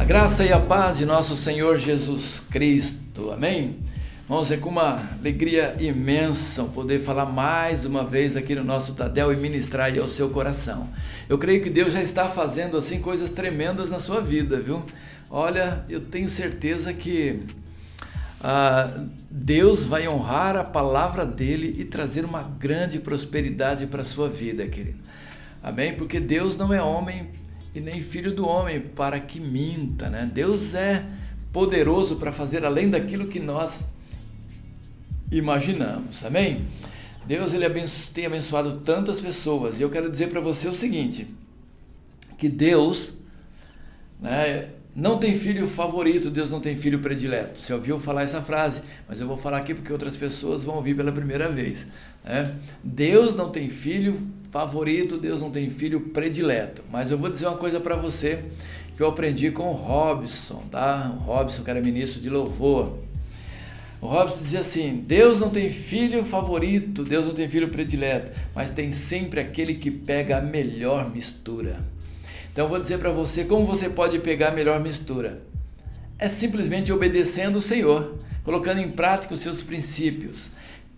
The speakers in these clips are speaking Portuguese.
graça e a paz de nosso Senhor Jesus Cristo, amém? Irmãos, é com uma alegria imensa poder falar mais uma vez aqui no nosso Tadel e ministrar aí ao seu coração. Eu creio que Deus já está fazendo assim coisas tremendas na sua vida, viu? Olha, eu tenho certeza que Deus vai honrar a palavra dele e trazer uma grande prosperidade para a sua vida, querido. Amém? Porque Deus não é homem e nem filho do homem para que minta, né? Deus é poderoso para fazer além daquilo que nós imaginamos, amém? Deus ele tem abençoado tantas pessoas e eu quero dizer para você o seguinte, que Deus, né, não tem filho favorito, Deus não tem filho predileto. Você ouviu falar essa frase, mas eu vou falar aqui porque outras pessoas vão ouvir pela primeira vez, né? Deus não tem filho favorito, Deus não tem filho predileto. Mas eu vou dizer uma coisa para você que eu aprendi com o Robson, tá? O Robson, que era ministro de louvor. O Robson dizia assim: Deus não tem filho favorito, Deus não tem filho predileto, mas tem sempre aquele que pega a melhor mistura. Então eu vou dizer para você como você pode pegar a melhor mistura. É simplesmente obedecendo o Senhor, colocando em prática os seus princípios,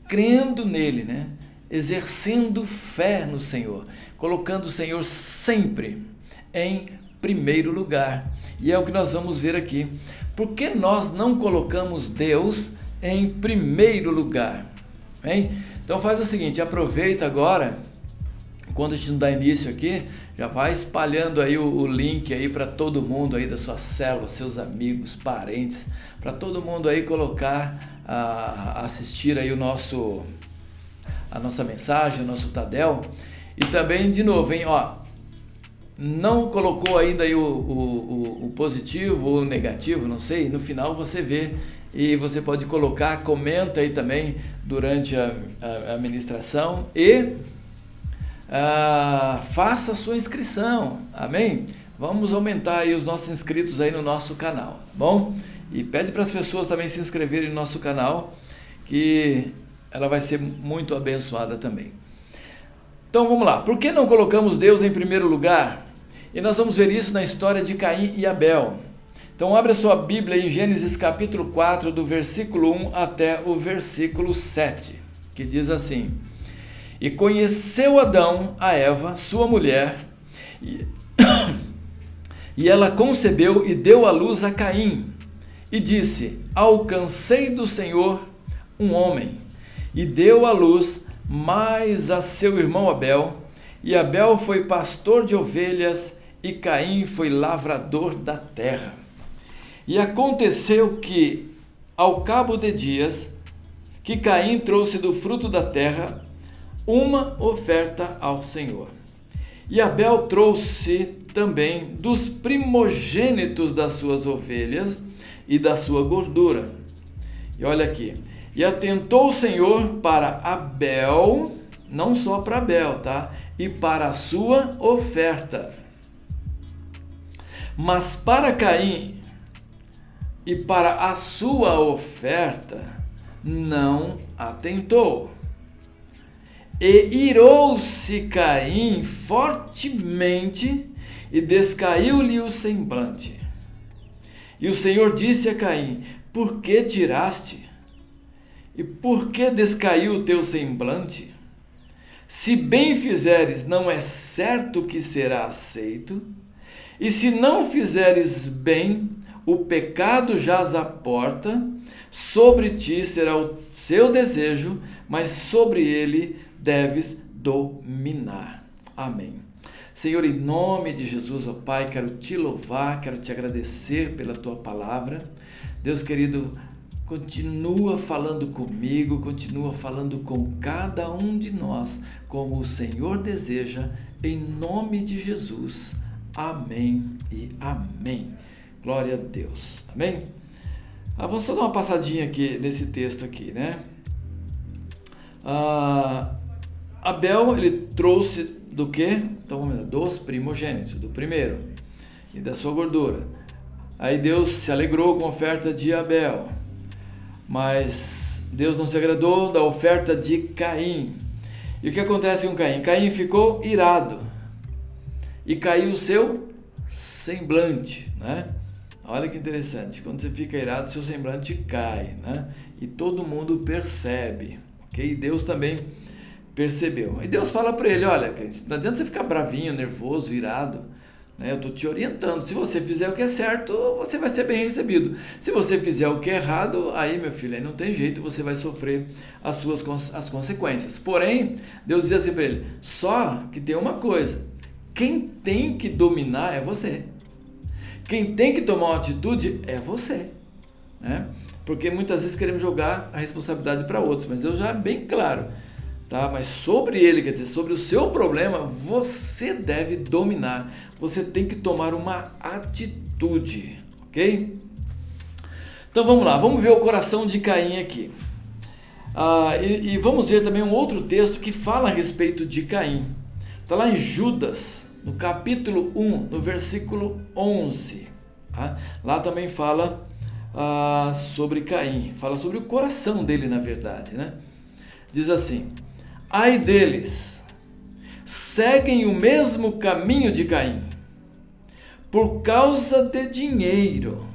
crendo nele, né? Exercendo fé no Senhor, colocando o Senhor sempre em primeiro lugar. E é o que nós vamos ver aqui. Por que nós não colocamos Deus em primeiro lugar? Hein? Então faz o seguinte, aproveita agora, quando a gente não dá início aqui, já vai espalhando aí o link aí para todo mundo aí da sua célula, seus amigos, parentes, para todo mundo aí colocar, assistir aí a nossa mensagem, o nosso Tadel. E também, de novo, hein, ó, não colocou ainda aí o positivo ou o negativo, não sei, no final você vê e você pode colocar, comenta aí também durante a ministração e faça a sua inscrição, amém? Vamos aumentar aí os nossos inscritos aí no nosso canal, tá bom? E pede para as pessoas também se inscreverem no nosso canal, que ela vai ser muito abençoada também. Então vamos lá, por que não colocamos Deus em primeiro lugar? E nós vamos ver isso na história de Caim e Abel. Então abre a sua Bíblia em Gênesis capítulo 4, do versículo 1 até o versículo 7, que diz assim: E conheceu Adão a Eva, sua mulher, e ela concebeu e deu à luz a Caim, e disse: Alcancei do Senhor um homem, e deu à luz mais a seu irmão Abel, e Abel foi pastor de ovelhas, e Caim foi lavrador da terra. E aconteceu que, ao cabo de dias, que Caim trouxe do fruto da terra uma oferta ao Senhor. E Abel trouxe também dos primogênitos das suas ovelhas e da sua gordura. E olha aqui, e atentou o Senhor para Abel, não só para Abel, tá? E para a sua oferta. Mas para Caim e para a sua oferta não atentou. E irou-se Caim fortemente e descaiu-lhe o semblante. E o Senhor disse a Caim: Por que tiraste? E por que descaiu o teu semblante? Se bem fizeres, não é certo que será aceito, e se não fizeres bem, o pecado jaz à porta, sobre ti será o seu desejo, mas sobre ele deves dominar. Amém. Senhor, em nome de Jesus, ó Pai, quero te louvar, quero te agradecer pela tua palavra. Deus querido, continua falando comigo, continua falando com cada um de nós, como o Senhor deseja, em nome de Jesus. Amém e amém. Glória a Deus. Amém? Vamos só dar uma passadinha aqui nesse texto aqui, né? Abel, ele trouxe do quê? Então, dos primogênitos, do primeiro, e da sua gordura. Aí Deus se alegrou com a oferta de Abel, mas Deus não se agradou da oferta de Caim. E o que acontece com Caim? Caim ficou irado e caiu o seu semblante, né? Olha que interessante, quando você fica irado, seu semblante cai, né? E todo mundo percebe, ok? E Deus também percebeu. E Deus fala para ele, olha, não adianta você ficar bravinho, nervoso, irado, né? Eu estou te orientando. Se você fizer o que é certo, você vai ser bem recebido. Se você fizer o que é errado, aí, meu filho, aí não tem jeito, você vai sofrer as consequências. Porém, Deus diz assim para ele, só que tem uma coisa, quem tem que dominar é você. Quem tem que tomar uma atitude é você, né? Porque muitas vezes queremos jogar a responsabilidade para outros, mas Deus já é bem claro, tá? Mas sobre ele, quer dizer, sobre o seu problema, você deve dominar, você tem que tomar uma atitude, ok? Então vamos lá, vamos ver o coração de Caim aqui. E vamos ver também um outro texto que fala a respeito de Caim. Está lá em Judas, no capítulo 1, no versículo 11. Tá? Lá também fala sobre Caim, fala sobre o coração dele, na verdade, né? Diz assim, ai deles, seguem o mesmo caminho de Caim, por causa de dinheiro.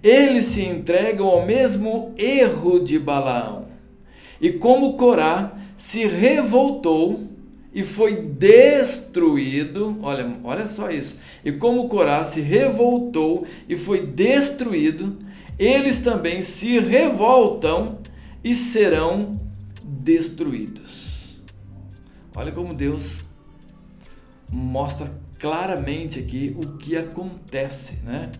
Eles se entregam ao mesmo erro de Balaão. E como Corá se revoltou e foi destruído, olha só isso. E como Corá se revoltou e foi destruído, eles também se revoltam e serão destruídos. Olha como Deus mostra claramente aqui o que acontece, né?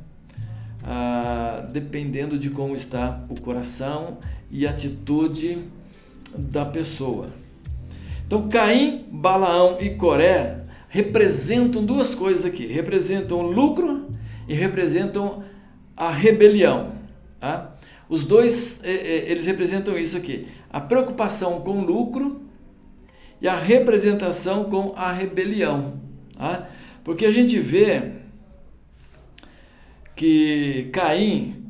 Dependendo de como está o coração e a atitude da pessoa. Então Caim, Balaão e Coré representam duas coisas aqui, representam o lucro e representam a rebelião, tá? Os dois, eles representam isso aqui, a preocupação com o lucro e a representação com a rebelião, tá? Porque a gente vê que Caim,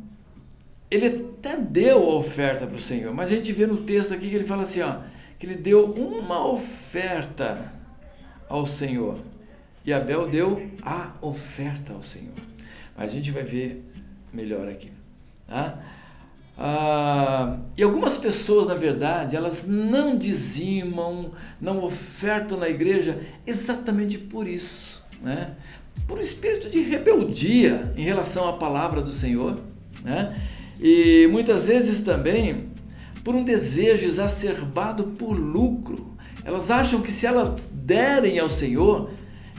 ele até deu a oferta para o Senhor, mas a gente vê no texto aqui que ele fala assim, que ele deu uma oferta ao Senhor e Abel deu a oferta ao Senhor. Mas a gente vai ver melhor aqui, tá? E algumas pessoas, na verdade, elas não dizimam, não ofertam na igreja exatamente por isso, né? Por um espírito de rebeldia em relação à palavra do Senhor, né? E muitas vezes também por um desejo exacerbado por lucro. Elas acham que se elas derem ao Senhor,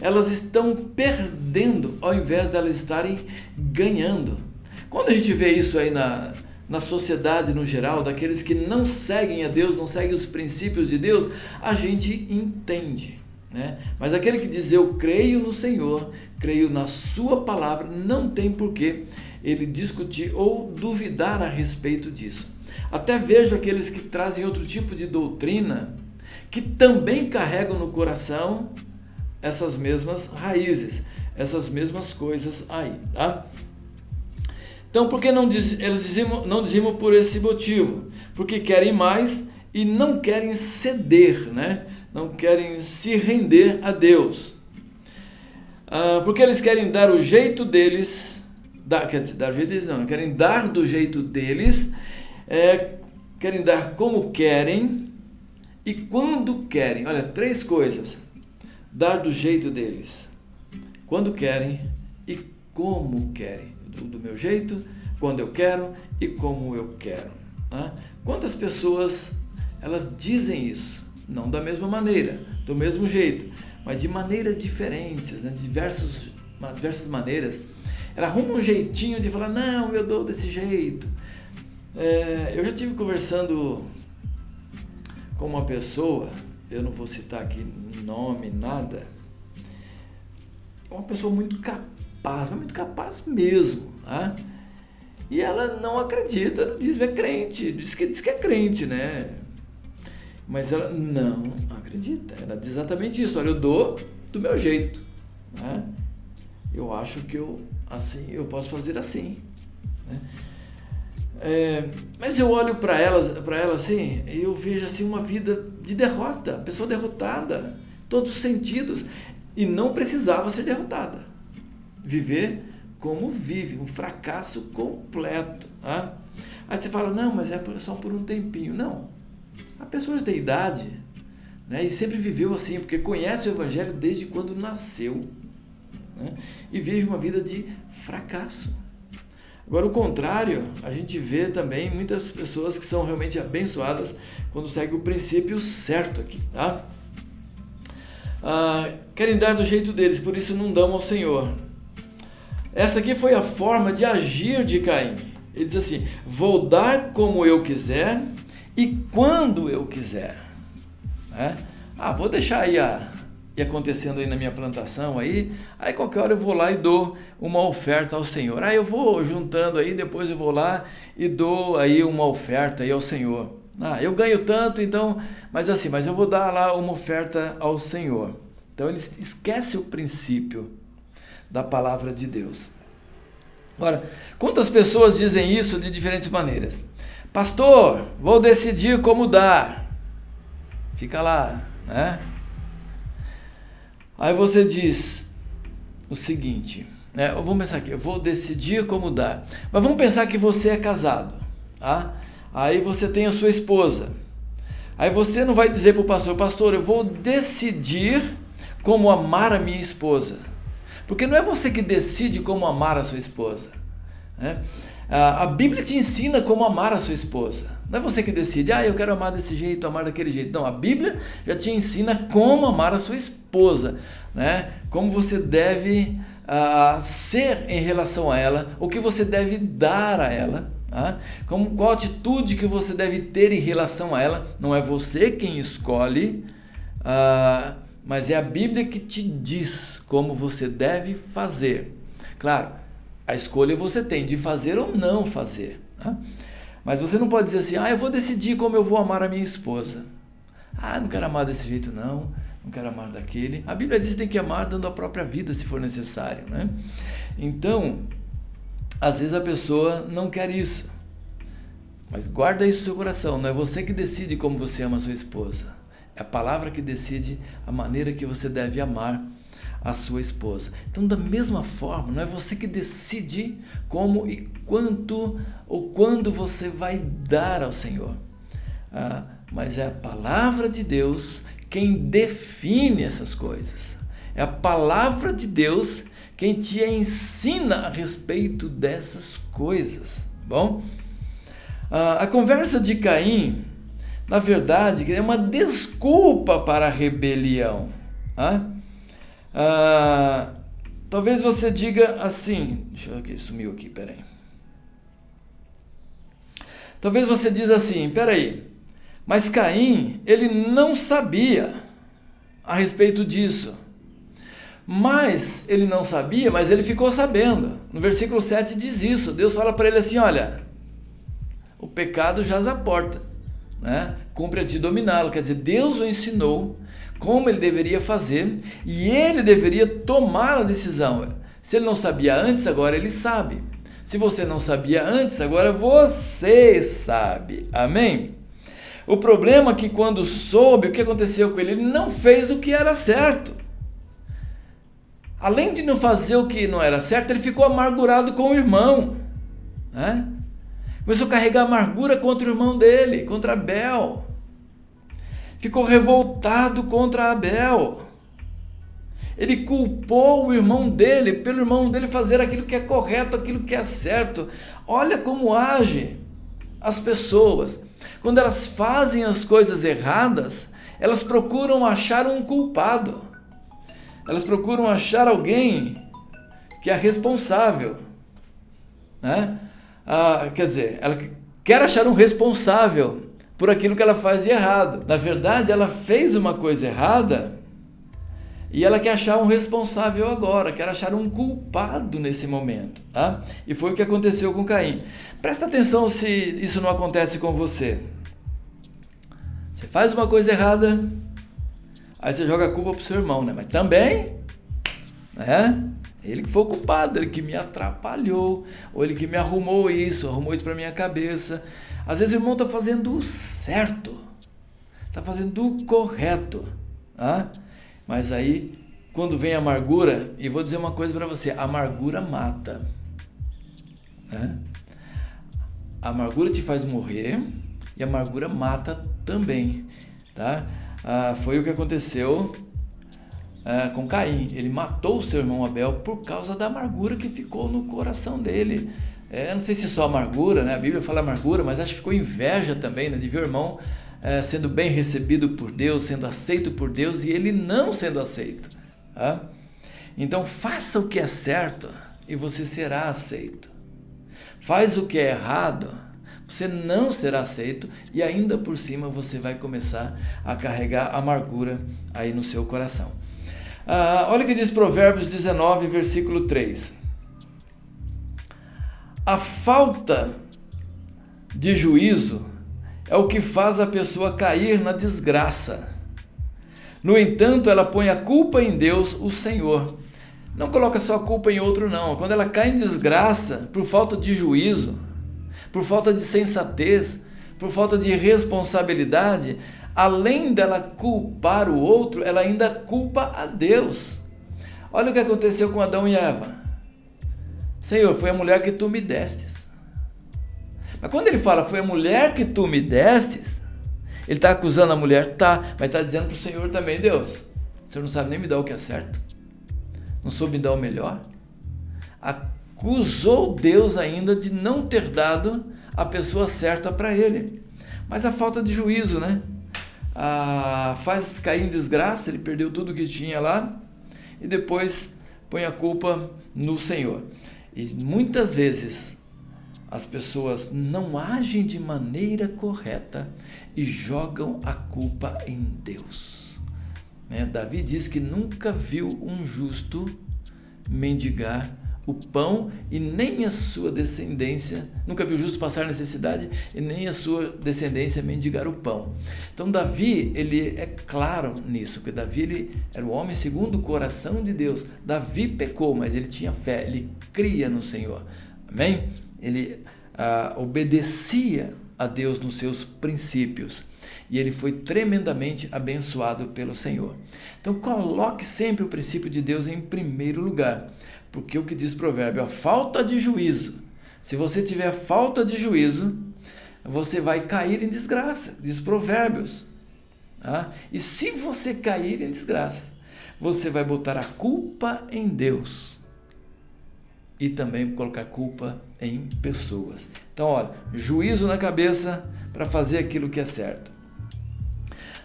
elas estão perdendo ao invés de elas estarem ganhando. Quando a gente vê isso aí na sociedade no geral, daqueles que não seguem a Deus, não seguem os princípios de Deus, a gente entende, né? Mas aquele que diz eu creio no Senhor, creio na sua palavra, não tem porquê ele discutir ou duvidar a respeito disso. Até vejo aqueles que trazem outro tipo de doutrina que também carregam no coração essas mesmas raízes, essas mesmas coisas aí, tá? Então, por que eles não dizimam por esse motivo? Porque querem mais e não querem ceder, né? Não querem se render a Deus. Porque eles querem dar o jeito deles, querem dar do jeito deles, querem dar como querem e quando querem. Olha, 3 coisas: dar do jeito deles, quando querem e como querem. Do meu jeito, quando eu quero e como eu quero. Quantas pessoas elas dizem isso? Não da mesma maneira, do mesmo jeito, mas de maneiras diferentes, né? diversas maneiras. Ela arruma um jeitinho de falar, não, eu dou desse jeito. Eu já estive conversando com uma pessoa, eu não vou citar aqui nome, nada, uma pessoa muito capaz, mas muito capaz mesmo, tá? E ela não acredita, diz que é crente, diz que é crente, né? Mas ela não acredita, ela diz exatamente isso, olha, eu dou do meu jeito, né? Eu acho que eu posso fazer assim, né? Mas eu olho para ela assim, e eu vejo assim uma vida de derrota, pessoa derrotada, em todos os sentidos, e não precisava ser derrotada. Viver como vive, um fracasso completo. Tá? Aí você fala, não, mas é só por um tempinho. Não, a pessoa já tem idade, né, e sempre viveu assim, porque conhece o Evangelho desde quando nasceu, né, e vive uma vida de fracasso. Agora, o contrário, a gente vê também muitas pessoas que são realmente abençoadas quando seguem o princípio certo aqui, tá? Querem dar do jeito deles, por isso não dão ao Senhor. Essa aqui foi a forma de agir de Caim. Ele diz assim, vou dar como eu quiser e quando eu quiser. Né? Vou deixar aí ir acontecendo aí na minha plantação aí qualquer hora eu vou lá e dou uma oferta ao Senhor. Eu vou juntando aí, depois eu vou lá e dou aí uma oferta aí ao Senhor. Eu ganho tanto, então, mas eu vou dar lá uma oferta ao Senhor. Então ele esquece o princípio da palavra de Deus. Agora, quantas pessoas dizem isso de diferentes maneiras? Pastor, vou decidir como dar. Fica lá, né? Aí você diz o seguinte, vamos pensar aqui, eu vou decidir como dar. Mas vamos pensar que você é casado, tá? Aí você tem a sua esposa. Aí você não vai dizer para o pastor, eu vou decidir como amar a minha esposa. Porque não é você que decide como amar a sua esposa. Né? A Bíblia te ensina como amar a sua esposa. Não é você que decide, eu quero amar desse jeito, amar daquele jeito. Não, a Bíblia já te ensina como amar a sua esposa, né? Como você deve ser em relação a ela, o que você deve dar a ela, tá? Qual atitude que você deve ter em relação a ela. Não é você quem escolhe, mas é a Bíblia que te diz como você deve fazer. Claro, a escolha você tem de fazer ou não fazer, tá? Mas você não pode dizer assim, eu vou decidir como eu vou amar a minha esposa. Não quero amar desse jeito não quero amar daquele. A Bíblia diz que tem que amar dando a própria vida se for necessário, né? Então, às vezes a pessoa não quer isso. Mas guarda isso no seu coração, não é você que decide como você ama a sua esposa. É a palavra que decide a maneira que você deve amar a sua esposa. Então, da mesma forma, não é você que decide como e quanto ou quando você vai dar ao Senhor, mas é a palavra de Deus quem define essas coisas. É a palavra de Deus quem te ensina a respeito dessas coisas. Bom, a conversa de Caim, na verdade, é uma desculpa para a rebelião. Talvez você diga assim, deixa eu ver, sumiu aqui, peraí. Talvez você diz assim, peraí, mas Caim, ele não sabia a respeito disso. Mas ele não sabia, mas ele ficou sabendo. No versículo 7 diz isso, Deus fala para ele assim, olha, o pecado jaz à porta, né? Cumpre a ti dominá-lo, quer dizer, Deus o ensinou como ele deveria fazer e ele deveria tomar a decisão. Se ele não sabia antes, agora ele sabe. Se você não sabia antes, agora você sabe. Amém? O problema é que quando soube, o que aconteceu com ele? Ele não fez o que era certo. Além de não fazer o que não era certo, ele ficou amargurado com o irmão, né? Começou a carregar amargura contra o irmão dele, contra Abel. Ficou revoltado contra Abel. Ele culpou o irmão dele, pelo irmão dele fazer aquilo que é correto, aquilo que é certo. Olha como age as pessoas. Quando elas fazem as coisas erradas, elas procuram achar um culpado. Elas procuram achar alguém que é responsável, né? Quer dizer, ela quer achar um responsável por aquilo que ela faz de errado. Na verdade, ela fez uma coisa errada e ela quer achar um responsável agora, quer achar um culpado nesse momento, tá? E foi o que aconteceu com Caim. Presta atenção se isso não acontece com você. Você faz uma coisa errada, aí você joga a culpa pro seu irmão, né? Mas também, né? Ele que foi o culpado, ele que me atrapalhou, ou ele que me arrumou isso para minha cabeça. Às vezes o irmão está fazendo o certo, está fazendo o correto, tá? Mas aí quando vem a amargura, e vou dizer uma coisa para você, a amargura mata. Né? A amargura te faz morrer e a amargura mata também. Tá? Foi o que aconteceu com Caim. Ele matou o seu irmão Abel por causa da amargura que ficou no coração dele. Não sei se só amargura, né? A Bíblia fala amargura, mas acho que ficou inveja também, né? De ver o irmão sendo bem recebido por Deus, sendo aceito por Deus e ele não sendo aceito. Tá? Então faça o que é certo e você será aceito. Faz o que é errado, você não será aceito e ainda por cima você vai começar a carregar amargura aí no seu coração. Olha o que diz Provérbios 19, versículo 3. A falta de juízo é o que faz a pessoa cair na desgraça. No entanto, ela põe a culpa em Deus, o Senhor. Não coloca só a culpa em outro, não. Quando ela cai em desgraça por falta de juízo, por falta de sensatez, por falta de responsabilidade, além dela culpar o outro, ela ainda culpa a Deus. Olha o que aconteceu com Adão e Eva. Senhor, foi a mulher que tu me destes. Mas quando ele fala, foi a mulher que tu me destes, ele está acusando a mulher? Tá, mas está dizendo para o Senhor também, Deus, o Senhor não sabe nem me dar o que é certo. Não soube me dar o melhor. Acusou Deus ainda de não ter dado a pessoa certa para ele. Mas a falta de juízo, né? Faz cair em desgraça, ele perdeu tudo que tinha lá e depois põe a culpa no Senhor. E muitas vezes as pessoas não agem de maneira correta e jogam a culpa em Deus. Davi diz que nunca viu um justo mendigar o pão e nem a sua descendência, nunca viu o justo passar necessidade e nem a sua descendência mendigar o pão. Então Davi, ele é claro nisso, porque Davi ele era o homem segundo o coração de Deus. Davi pecou, mas ele tinha fé, ele cria no Senhor. Amém? Ele obedecia a Deus nos seus princípios. E ele foi tremendamente abençoado pelo Senhor. Então coloque sempre o princípio de Deus em primeiro lugar. Porque o que diz o provérbio, a falta de juízo. Se você tiver falta de juízo, você vai cair em desgraça, diz Provérbios. Tá? E se você cair em desgraça, você vai botar a culpa em Deus. E também colocar culpa em pessoas. Então, olha, juízo na cabeça para fazer aquilo que é certo.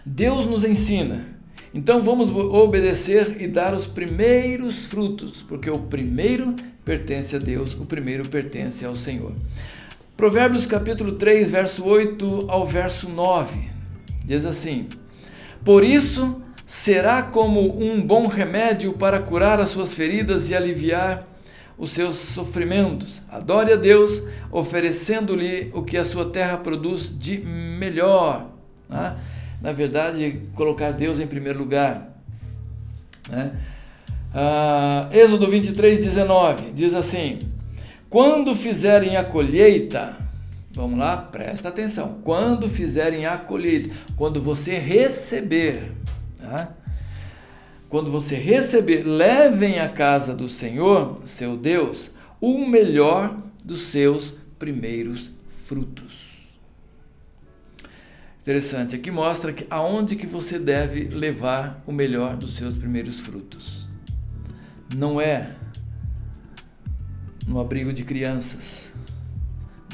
Deus nos ensina. Então vamos obedecer e dar os primeiros frutos, porque o primeiro pertence a Deus, o primeiro pertence ao Senhor. Provérbios capítulo 3, verso 8 ao verso 9, diz assim: por isso será como um bom remédio para curar as suas feridas e aliviar os seus sofrimentos. Adore a Deus, oferecendo-lhe o que a sua terra produz de melhor. Tá? Na verdade, colocar Deus em primeiro lugar. Né? Êxodo 23, 19, diz assim: quando fizerem a colheita, vamos lá, presta atenção, quando fizerem a colheita, quando você receber, tá? Quando você receber, levem à casa do Senhor, seu Deus, o melhor dos seus primeiros frutos. Interessante, aqui mostra que aonde que você deve levar o melhor dos seus primeiros frutos. Não é no abrigo de crianças,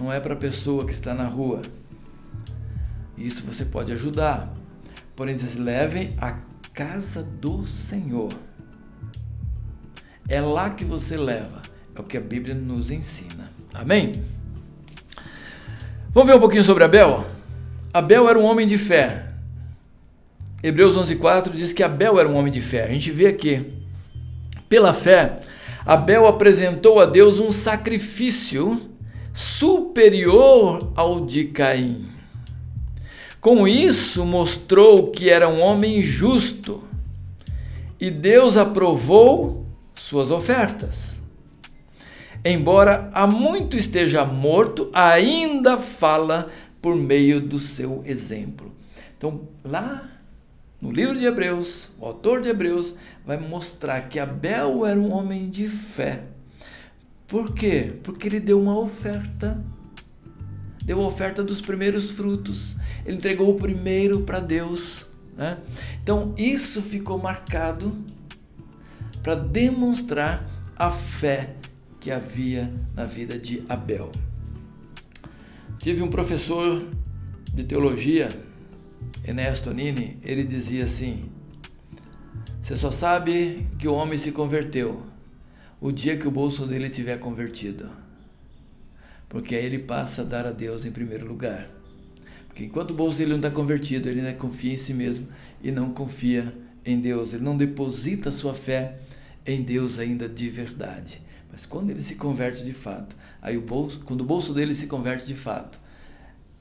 não é para a pessoa que está na rua. Isso você pode ajudar, porém diz assim, levem à casa do Senhor. É lá que você leva, é o que a Bíblia nos ensina. Amém? Vamos ver um pouquinho sobre Abel? Abel era um homem de fé. Hebreus 11:4 diz que Abel era um homem de fé. A gente vê aqui, pela fé, Abel apresentou a Deus um sacrifício superior ao de Caim. Com isso, mostrou que era um homem justo e Deus aprovou suas ofertas. Embora há muito esteja morto, ainda fala por meio do seu exemplo. Então, lá no livro de Hebreus, o autor de Hebreus vai mostrar que Abel era um homem de fé. Por quê? Porque ele deu uma oferta. Deu a oferta dos primeiros frutos. Ele entregou o primeiro para Deus, né? Então isso ficou marcado para demonstrar a fé que havia na vida de Abel. Tive um professor de teologia, Enéas Tonini, ele dizia assim: você só sabe que o homem se converteu o dia que o bolso dele tiver convertido, porque aí ele passa a dar a Deus em primeiro lugar. Porque enquanto o bolso dele não está convertido, ele ainda confia em si mesmo e não confia em Deus, ele não deposita sua fé em Deus ainda de verdade. Mas quando ele se converte de fato, aí quando o bolso dele se converte de fato,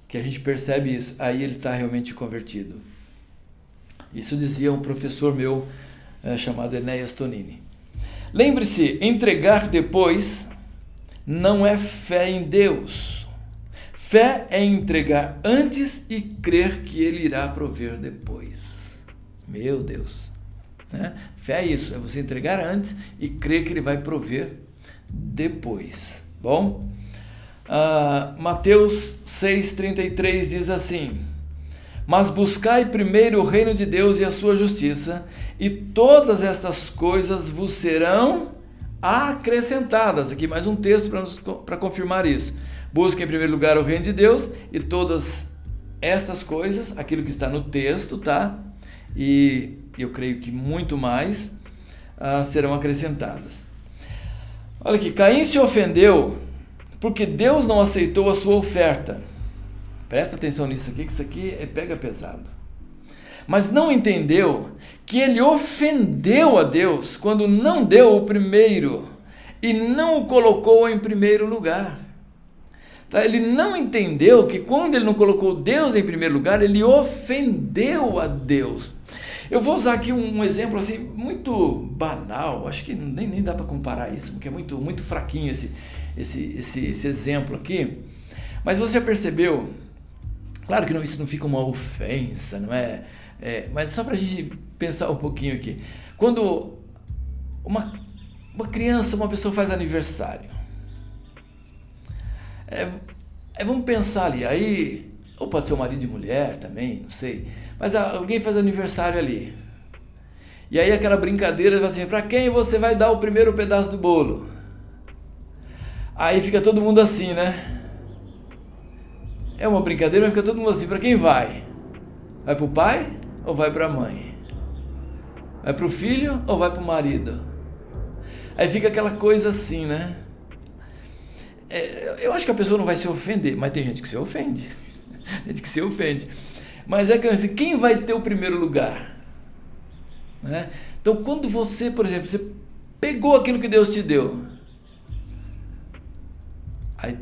que a gente percebe isso, aí ele está realmente convertido. Isso dizia um professor meu chamado Enéas Tonini. Lembre-se, entregar depois não é fé em Deus. Fé é entregar antes e crer que Ele irá prover depois. Meu Deus! Né? Fé é isso, é você entregar antes e crer que Ele vai prover depois. Bom? Mateus 6,33 diz assim: mas buscai primeiro o reino de Deus e a sua justiça, e todas estas coisas vos serão acrescentadas. Aqui mais um texto para confirmar isso. Busquem em primeiro lugar o reino de Deus e todas estas coisas, aquilo que está no texto, tá? E eu creio que muito mais serão acrescentadas. Olha aqui, Caim se ofendeu porque Deus não aceitou a sua oferta. Presta atenção nisso aqui, que isso aqui pega pesado. Mas não entendeu que ele ofendeu a Deus quando não deu o primeiro e não o colocou em primeiro lugar. Tá? Ele não entendeu que quando ele não colocou Deus em primeiro lugar, ele ofendeu a Deus. Eu vou usar aqui um exemplo assim muito banal, acho que nem dá para comparar isso, porque é muito fraquinho esse exemplo aqui. Mas você já percebeu? Claro que isso não fica uma ofensa, não é? Mas só para a gente pensar um pouquinho aqui. Quando uma criança, uma pessoa faz aniversário, vamos pensar ali, aí, ou pode ser o marido e mulher também, não sei, mas alguém faz aniversário ali. E aí aquela brincadeira vai assim: para quem você vai dar o primeiro pedaço do bolo? Aí fica todo mundo assim, né? É uma brincadeira, mas fica todo mundo assim: para quem vai? Vai para o pai ou vai para a mãe? Vai para o filho ou vai para o marido? Aí fica aquela coisa assim, né? Eu acho que a pessoa não vai se ofender, mas tem gente que se ofende. Gente que se ofende. Mas é que assim, quem vai ter o primeiro lugar? Né? Então, quando você, por exemplo, você pegou aquilo que Deus te deu, aí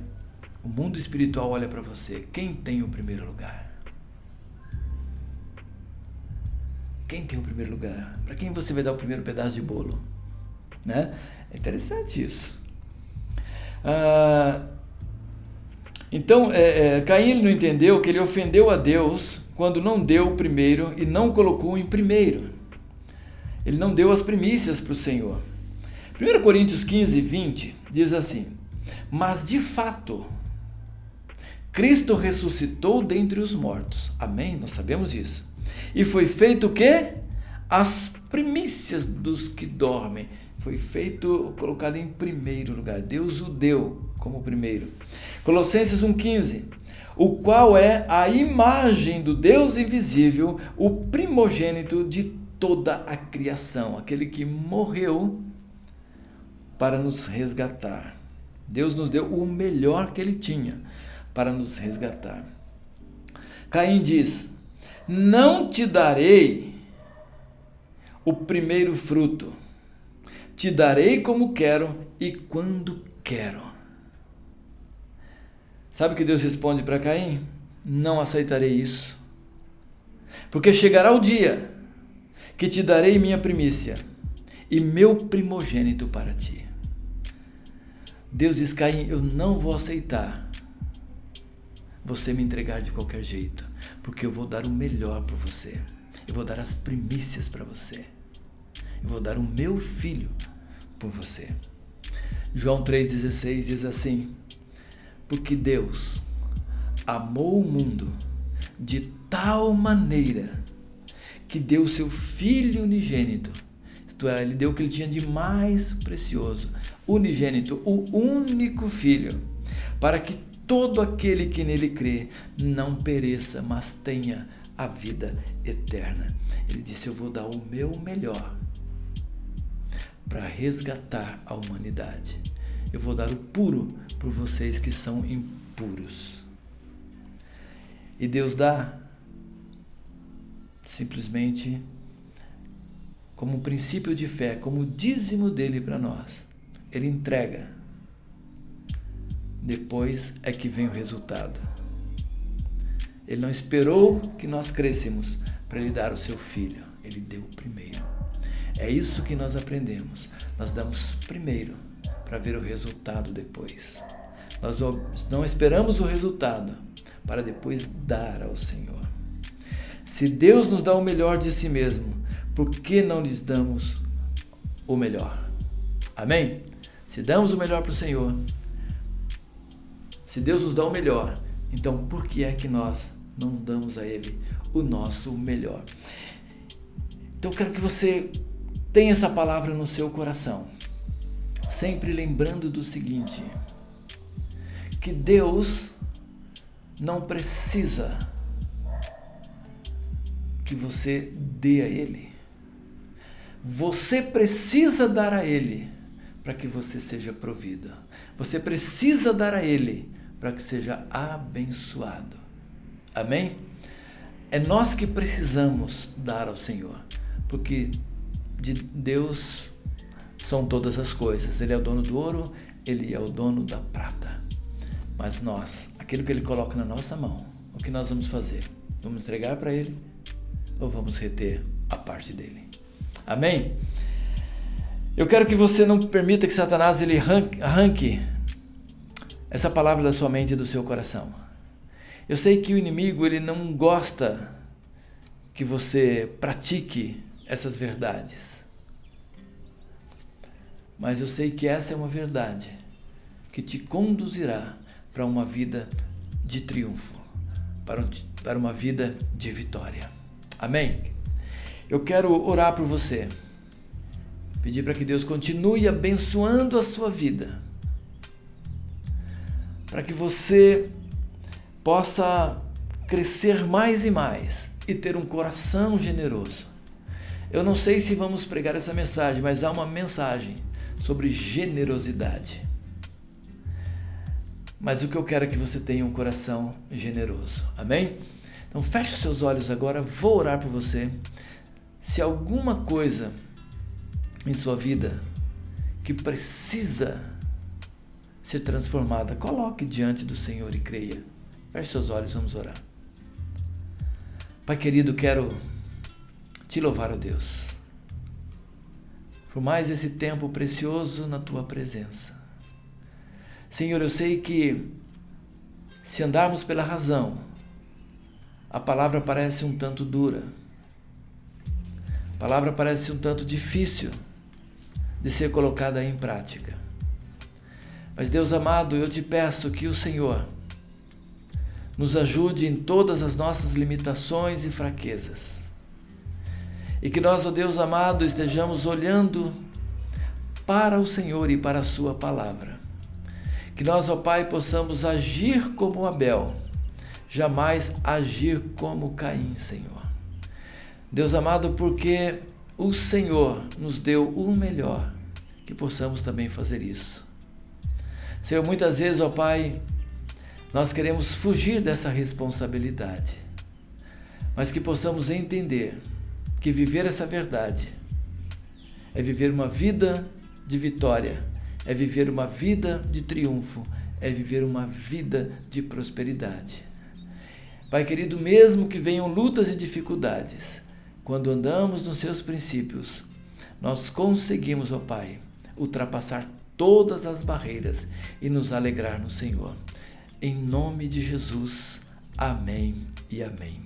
o mundo espiritual olha para você: quem tem o primeiro lugar? Quem tem o primeiro lugar? Para quem você vai dar o primeiro pedaço de bolo? Né? É interessante isso. Então, Caim ele não entendeu que ele ofendeu a Deus quando não deu o primeiro e não colocou em primeiro. Ele não deu as primícias para o Senhor. 1 Coríntios 15:20 diz assim: mas de fato, Cristo ressuscitou dentre os mortos. Amém? Nós sabemos disso. E foi feito o quê? As primícias dos que dormem. Foi colocado em primeiro lugar. Deus o deu como primeiro. Colossenses 1,15. O qual é a imagem do Deus invisível, o primogênito de toda a criação. Aquele que morreu para nos resgatar. Deus nos deu o melhor que Ele tinha para nos resgatar. Caim diz: não te darei o primeiro fruto, te darei como quero e quando quero. Sabe o que Deus responde para Caim? Não aceitarei isso, porque chegará o dia que te darei minha primícia e meu primogênito para ti. Deus diz: Caim, eu não vou aceitar você me entregar de qualquer jeito, porque eu vou dar o melhor para você. Eu vou dar as primícias para você. Eu vou dar o meu filho por você. João 3,16 diz assim: porque Deus amou o mundo de tal maneira que deu o seu Filho unigênito, isto é, Ele deu o que Ele tinha de mais precioso, unigênito, o único Filho, para que todo aquele que nele crê não pereça, mas tenha a vida eterna. Ele disse: eu vou dar o meu melhor para resgatar a humanidade. Eu vou dar o puro por vocês que são impuros. E Deus dá simplesmente como um princípio de fé, como o dízimo dele para nós. Ele entrega. Depois é que vem o resultado. Ele não esperou que nós crescêssemos para Ele dar o seu Filho. Ele deu primeiro. É isso que nós aprendemos. Nós damos primeiro para ver o resultado depois. Nós não esperamos o resultado para depois dar ao Senhor. Se Deus nos dá o melhor de si mesmo, por que não lhes damos o melhor? Amém? Se damos o melhor para o Senhor, se Deus nos dá o melhor, então por que é que nós não damos a Ele o nosso melhor? Então eu quero que você tenha essa palavra no seu coração, sempre lembrando do seguinte: que Deus não precisa que você dê a Ele. Você precisa dar a Ele para que você seja provido. Você precisa dar a Ele para que seja abençoado. Amém? É nós que precisamos dar ao Senhor, porque de Deus são todas as coisas. Ele é o dono do ouro, Ele é o dono da prata. Mas nós, aquilo que Ele coloca na nossa mão, o que nós vamos fazer? Vamos entregar para Ele ou vamos reter a parte dele? Amém? Eu quero que você não permita que Satanás ele arranque essa palavra da sua mente e do seu coração. Eu sei que o inimigo ele não gosta que você pratique essas verdades. Mas eu sei que essa é uma verdade que te conduzirá para uma vida de triunfo, para uma vida de vitória. Amém? Eu quero orar por você, pedir para que Deus continue abençoando a sua vida, para que você possa crescer mais e mais e ter um coração generoso. Eu não sei se vamos pregar essa mensagem, mas há uma mensagem sobre generosidade. Mas o que eu quero é que você tenha um coração generoso. Amém? Então feche os seus olhos agora, vou orar por você. Se alguma coisa em sua vida que precisa ser transformada, coloque diante do Senhor e creia. Feche seus olhos, vamos orar. Pai querido, quero te louvar, ó Deus, por mais esse tempo precioso na tua presença. Senhor, eu sei que se andarmos pela razão, a palavra parece um tanto dura. A palavra parece um tanto difícil de ser colocada em prática. Mas Deus amado, eu te peço que o Senhor nos ajude em todas as nossas limitações e fraquezas. E que nós, ó Deus amado, estejamos olhando para o Senhor e para a sua palavra. Que nós, ó Pai, possamos agir como Abel, jamais agir como Caim, Senhor. Deus amado, porque o Senhor nos deu o melhor, que possamos também fazer isso. Senhor, muitas vezes, ó Pai, nós queremos fugir dessa responsabilidade, mas que possamos entender que viver essa verdade é viver uma vida de vitória, é viver uma vida de triunfo, é viver uma vida de prosperidade. Pai querido, mesmo que venham lutas e dificuldades, quando andamos nos seus princípios, nós conseguimos, ó Pai, ultrapassar todas as barreiras e nos alegrar no Senhor. Em nome de Jesus, amém e amém.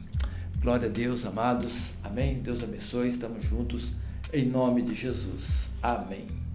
Glória a Deus, amados. Amém? Deus abençoe. Estamos juntos em nome de Jesus. Amém.